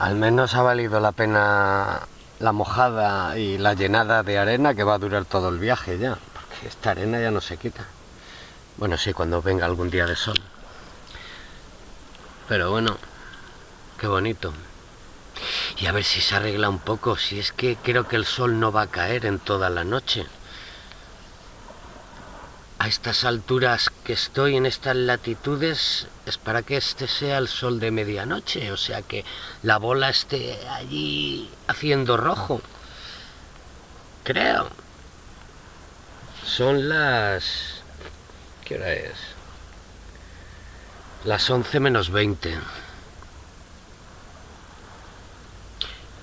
Al menos ha valido la pena la mojada y la llenada de arena que va a durar todo el viaje ya, porque esta arena ya no se quita. Bueno, sí, cuando venga algún día de sol. Pero bueno, qué bonito. Y a ver si se arregla un poco, si es que creo que el sol no va a caer en toda la noche. A estas alturas que estoy, en estas latitudes, es para que este sea el sol de medianoche, o sea que la bola esté allí haciendo rojo. Creo. Son las... ¿Qué hora es? Las 11 menos 20.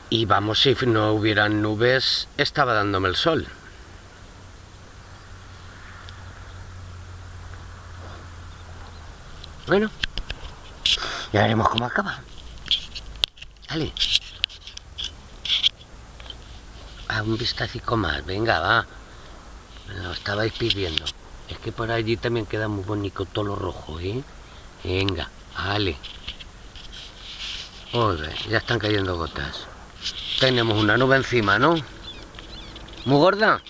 Y vamos, si no hubieran nubes, estaba dándome el sol. Bueno, ya veremos cómo acaba. Dale. A un vistacico más, venga, va. Me lo estabais pidiendo. Es que por allí también queda muy bonito todo lo rojo, ¿eh? Venga, dale. Joder, ya están cayendo gotas. Tenemos una nube encima, ¿no? Muy gorda.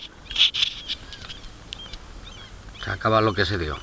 Se acaba lo que se dio.